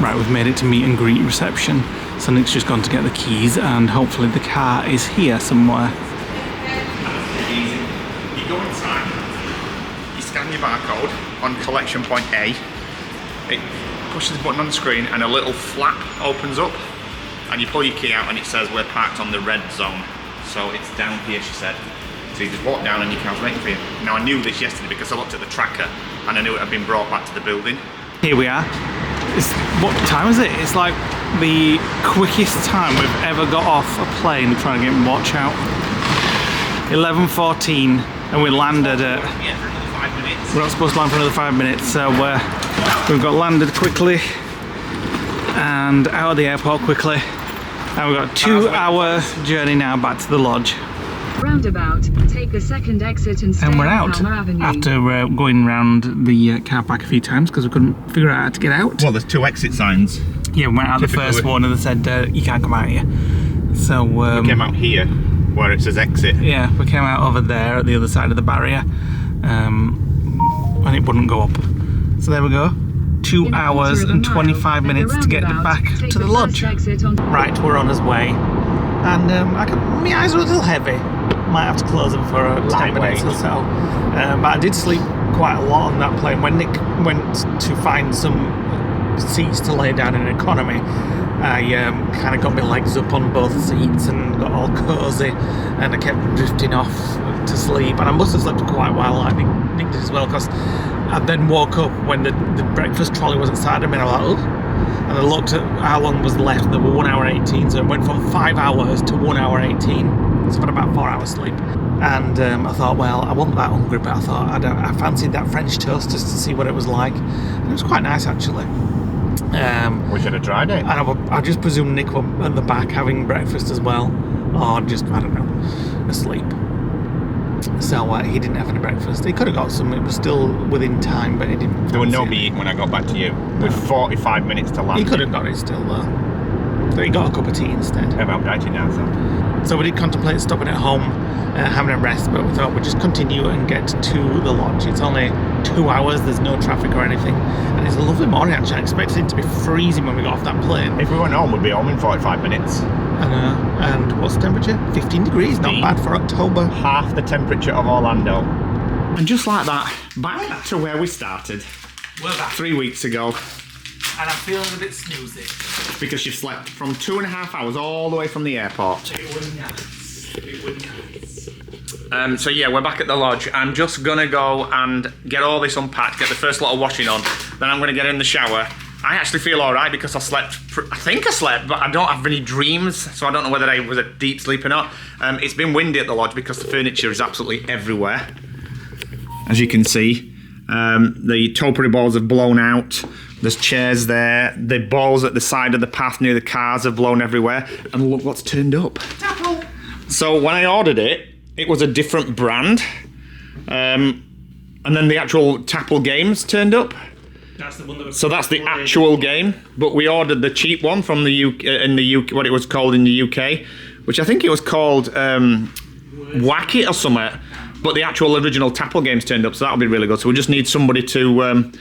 Right, we've made it to meet and greet reception. So Nick's just gone to get the keys, and hopefully the car is here somewhere. Easy. You go inside, you scan your barcode on collection point A, it pushes the button on the screen and a little flap opens up, and you pull your key out and it says we're parked on the red zone. So it's down here, she said. So you just walk down and your car's waiting for you. Now I knew this yesterday because I looked at the tracker and I knew it had been brought back to the building. Here we are. What time is it? It's like the quickest time we've ever got off a plane trying to get watch out. 11:14, and we landed at... Yeah, for another 5 minutes. We're not supposed to land for another 5 minutes, so we've got landed quickly and out of the airport quickly, and we've got a 2-hour journey now back to the lodge. Roundabout, take the second exit and stay And we're on out Palmer Avenue. after going round the car park a few times because we couldn't figure out how to get out. Well, there's 2 exit signs. Yeah, we went out the first one and they said you can't come out here. So We came out here where it says exit. yeah, we came out over there at the other side of the barrier, and it wouldn't go up. So there we go. 2 hours and 25 minutes to get back to the lodge. Right, we're on his way, and my eyes are a little heavy. Might have to close them for 10 minutes or so. But I did sleep quite a lot on that plane. When Nick went to find some seats to lay down in economy, I kind of got my legs up on both seats and got all cosy, and I kept drifting off to sleep. And I must have slept for quite a while. I think Nick did as well, because I then woke up when the breakfast trolley was inside of me, and I was like, oh. And I looked at how long was left. There were 1 hour 18, so it went from 5 hours to 1 hour 18. So I had about 4 hours sleep. And I thought, well, I wasn't that hungry, but I thought I fancied that French toast just to see what it was like. And it was quite nice, actually. We should have tried it. And I just presume Nick was at the back having breakfast as well, or just, I don't know, asleep. So he didn't have any breakfast. He could have got some. It was still within time, but he didn't. There were no meat when I got back to you. With 45 minutes to land. He could have got it still though. So he got a cup of tea instead. I'm out writing now, So we did contemplate stopping at home, having a rest, but we thought we'd just continue and get to the lodge. It's only 2 hours, there's no traffic or anything, and it's a lovely morning actually. I expected it to be freezing when we got off that plane. If we went home, we'd be home in 45 minutes. And what's the temperature? 15 degrees, not bad for October. Half the temperature of Orlando. And just like that, back to where we started. We're back. 3 weeks ago. And I'm feeling a bit snoozy. Because you've slept from 2.5 hours all the way from the airport. So yeah, we're back at the lodge. I'm just gonna go and get all this unpacked, get the first lot of washing on, then I'm gonna get in the shower. I actually feel alright because I slept, I think I slept, but I don't have any dreams, so I don't know whether I was a deep sleep or not. It's been windy at the lodge because the furniture is absolutely everywhere. As you can see, the topiary balls have blown out. There's chairs there. The balls at the side of the path near the cars have blown everywhere. And look what's turned up. Tapple. So when I ordered it, it was a different brand. And then the actual Tapple games turned up. That's the one that was so that's the actual game. But we ordered the cheap one from the UK, in the UK, what it was called in the UK, which I think it was called Whack It or something. But the actual original Tapple games turned up, so that'll be really good. So we just need somebody to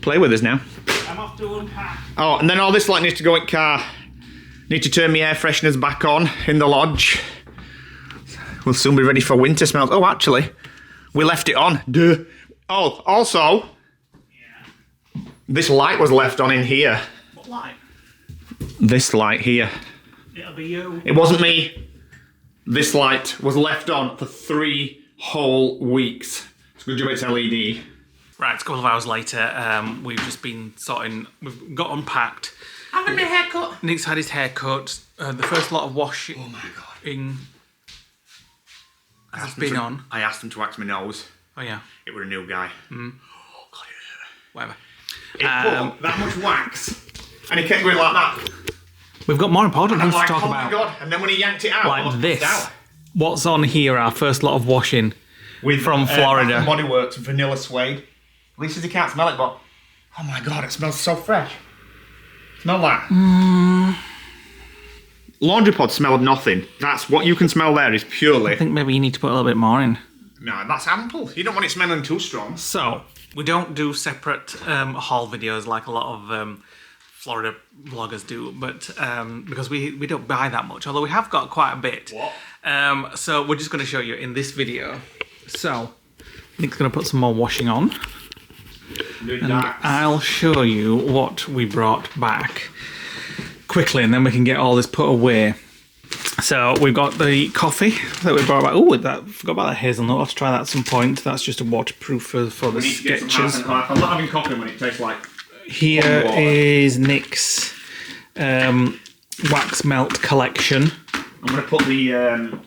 play with us now. I'm off to unpack. Oh, and then all this like needs to go in car. Need to turn my air fresheners back on in the lodge. We'll soon be ready for winter smells. Oh, actually, we left it on. Duh. Oh, also, this light was left on in here. What light? This light here. It'll be you. It wasn't me. This light was left on for 3 whole weeks. It's a good job it's LED. Right, it's a couple of hours later. We've just been sorting. We've got unpacked. Having my haircut. Nick's had his haircut. The first lot of washing. Oh my god. In. Has been on. I asked him to wax my nose. Oh yeah. It was a new guy. Oh god. Whatever. It put that much wax, and he kept going like that. We've got more important things like, to talk oh about. my god! And then when he yanked it out, like this. What's on here? Our first lot of washing from Florida. Bath & Body Works vanilla suede. At least he can't smell it, but oh my god, it smells so fresh. Smell that. Laundry pod smelled nothing. That's what you can smell there is purely. I think maybe you need to put a little bit more in. No, that's ample. You don't want it smelling too strong. So we don't do separate haul videos like a lot of Florida vloggers do, but because we don't buy that much, although we have got quite a bit. What? So we're just going to show you in this video. So Nick's going to put some more washing on. And I'll show you what we brought back quickly, and then we can get all this put away. So we've got the coffee that we brought back. Oh, I forgot about that hazelnut. I'll have to try that at some point. That's just a waterproof for the sketches. I'm not having coffee when it tastes like. Here is Nick's wax melt collection. I'm going to put the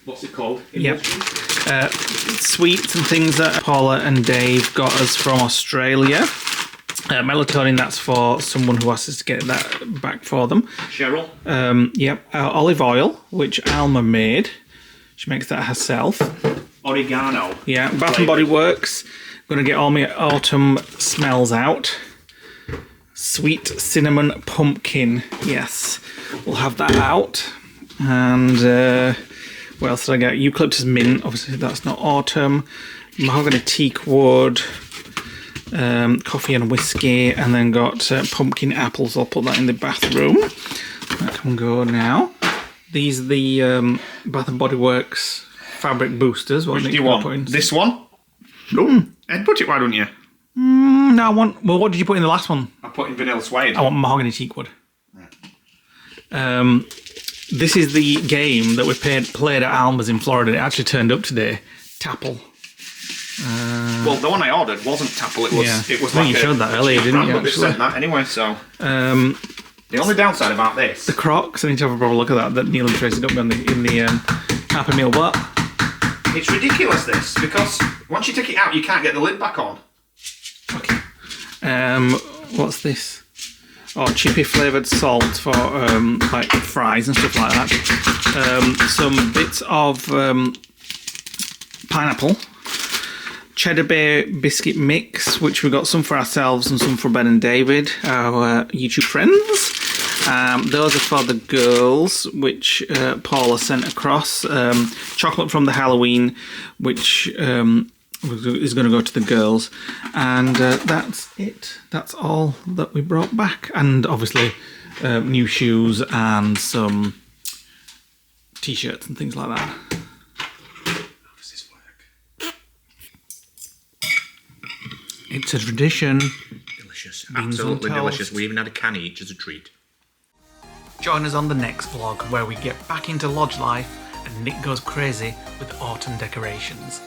what's it called? Yep. Sweets and things that Paula and Dave got us from Australia. Melatonin, that's for someone who asked us to get that back for them. Cheryl. Yep. Olive oil, which Alma made. She makes that herself. Oregano. Yeah. Bath & Body Works. I'm going to get all my autumn smells out. Sweet cinnamon pumpkin. Yes. We'll have that out. And what else did I get? Eucalyptus mint. Obviously, that's not autumn. Mahogany teak wood. Coffee and whiskey, and then got pumpkin apples. I'll put that in the bathroom. That can go now. These are the Bath & Body Works fabric boosters. Which do you want? This one? Ed, put it, why don't you? No, I want... Well, what did you put in the last one? I put in vanilla suede. I want mahogany teak wood. Right. This is the game that we played at Alma's in Florida. It actually turned up today. Tapple. Well, the one I ordered wasn't Tapple. It was. Yeah. It was I think like you showed that earlier, didn't you? But they Actually? sent that anyway. So the only downside about this, The Crocs. I need to have a proper look at that. That Neil and Tracy don't be in the Happy Meal. What? it's ridiculous. This because once you take it out, you can't get the lid back on. Okay. What's this? Oh, chippy flavoured salt for like fries and stuff like that. Some bits of pineapple. Cheddar Bay biscuit mix, which we got some for ourselves and some for Ben and David, our YouTube friends. Those are for the girls, which Paula sent across. Chocolate from the Halloween, which is going to go to the girls. And that's it. That's all that we brought back. And obviously new shoes and some t-shirts and things like that. How does this work? It's a tradition. Delicious, Beans absolutely on toast. delicious. We even had a can each as a treat. Join us on the next vlog where we get back into lodge life and Nick goes crazy with autumn decorations.